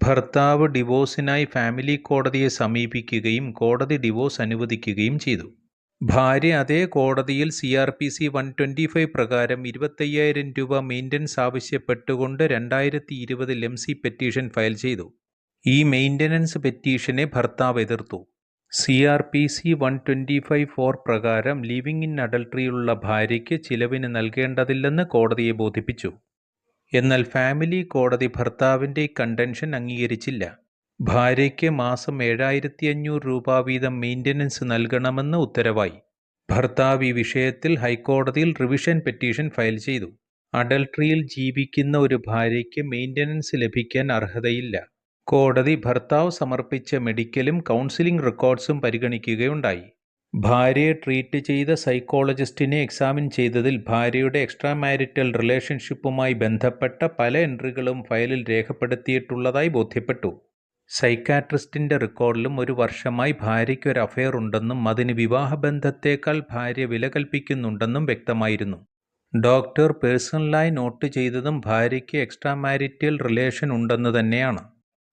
ഭർത്താവ് ഡിവോഴ്സിനായി ഫാമിലി കോടതിയെ സമീപിക്കുകയും കോടതി ഡിവോഴ്സ് അനുവദിക്കുകയും ചെയ്തു. ഭാര്യ അതേ കോടതിയിൽ CRPC 125 പ്രകാരം 25,000 രൂപ മെയിൻ്റനൻസ് ആവശ്യപ്പെട്ടുകൊണ്ട് 2020 MC പെറ്റീഷൻ ഫയൽ ചെയ്തു. ഈ മെയിൻ്റനൻസ് പെറ്റീഷനെ ഭർത്താവ് എതിർത്തു. CRPC 125(4) പ്രകാരം ലിവിംഗ് ഇൻ അഡൾട്ടറിയിലുള്ള ഭാര്യയ്ക്ക് ചിലവിന് നൽകേണ്ടതില്ലെന്ന് കോടതിയെ ബോധിപ്പിച്ചു. എന്നാൽ ഫാമിലി കോടതി ഭർത്താവിൻ്റെ കണ്ടൻഷൻ അംഗീകരിച്ചില്ല. ഭാര്യയ്ക്ക് മാസം 7,500 രൂപ വീതം മെയിൻ്റനൻസ് നൽകണമെന്ന് ഉത്തരവായി. ഭർത്താവ് ഈ വിഷയത്തിൽ ഹൈക്കോടതിയിൽ റിവിഷൻ പെറ്റീഷൻ ഫയൽ ചെയ്തു. അഡൾട്ടറിയിൽ ജീവിക്കുന്ന ഒരു ഭാര്യയ്ക്ക് മെയിൻ്റനൻസ് ലഭിക്കാൻ അർഹതയില്ല. കോടതി ഭർത്താവ് സമർപ്പിച്ച മെഡിക്കലും കൗൺസിലിംഗ് റെക്കോർഡ്സും പരിഗണിക്കുകയുണ്ടായി. ഭാര്യയെ ട്രീറ്റ് ചെയ്ത സൈക്കോളജിസ്റ്റിനെ എക്സാമിൻ ചെയ്തതിൽ ഭാര്യയുടെ എക്സ്ട്രാ മാരിറ്റൽ റിലേഷൻഷിപ്പുമായി ബന്ധപ്പെട്ട പല എൻട്രികളും ഫയലിൽ രേഖപ്പെടുത്തിയിട്ടുള്ളതായി ബോധ്യപ്പെട്ടു. സൈക്കാട്രിസ്റ്റിൻ്റെ റെക്കോർഡിലും 1 വർഷമായി ഭാര്യയ്ക്ക് ഒരു അഫെയർ ഉണ്ടെന്നും അതിന് വിവാഹബന്ധത്തേക്കാൾ ഭാര്യ വില കൽപ്പിക്കുന്നുണ്ടെന്നും വ്യക്തമായിരുന്നു. ഡോക്ടർ പേഴ്സണലായി നോട്ട് ചെയ്തതും ഭാര്യയ്ക്ക് എക്സ്ട്രാ മാരിറ്റൽ റിലേഷൻ ഉണ്ടെന്ന് തന്നെയാണ്.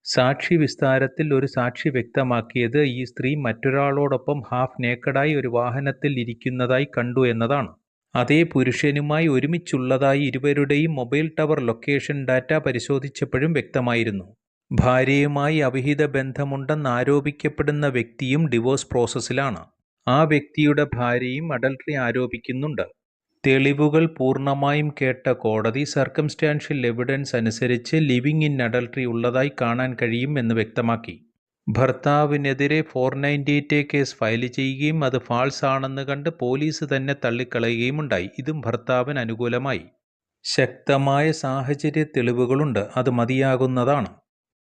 സാക്ഷി വിസ്താരത്തിൽ ഒരു സാക്ഷി വ്യക്തമാക്കിയത് ഈ സ്ത്രീ മറ്റൊരാളോടൊപ്പം ഹാഫ് നേക്കഡായി ഒരു വാഹനത്തിൽ ഇരിക്കുന്നതായി കണ്ടു എന്നതാണ്. അതേ പുരുഷനുമായി ഒരുമിച്ചുള്ളതായി ഇരുവരുടെയും മൊബൈൽ ടവർ ലൊക്കേഷൻ ഡാറ്റ പരിശോധിച്ചപ്പോഴും വ്യക്തമായിരുന്നു. ഭാര്യയുമായി അവിഹിത ബന്ധമുണ്ടെന്ന് ആരോപിക്കപ്പെടുന്ന വ്യക്തിയും ഡിവോഴ്സ് പ്രോസസ്സിലാണ്. ആ വ്യക്തിയുടെ ഭാര്യയും അഡൾട്ടറി ആരോപിക്കുന്നുണ്ട്. തെളിവുകൾ പൂർണ്ണമായും കേട്ട കോടതി സർക്കംസ്റ്റാൻഷ്യൽ എവിഡൻസ് അനുസരിച്ച് ലിവിംഗ് ഇൻ അഡൾട്ടറി ഉള്ളതായി കാണാൻ കഴിയും എന്ന് വ്യക്തമാക്കി. ഭർത്താവിനെതിരെ 498A കേസ് ഫയൽ ചെയ്യുകയും അത് ഫാൾസ് ആണെന്ന് കണ്ട് പോലീസ് തന്നെ തള്ളിക്കളയുകയുമുണ്ടായി. ഇതും ഭർത്താവിന് അനുകൂലമായി. ശക്തമായ സാഹചര്യ തെളിവുകളുണ്ട്. അത് മതിയാകുന്നതാണ്.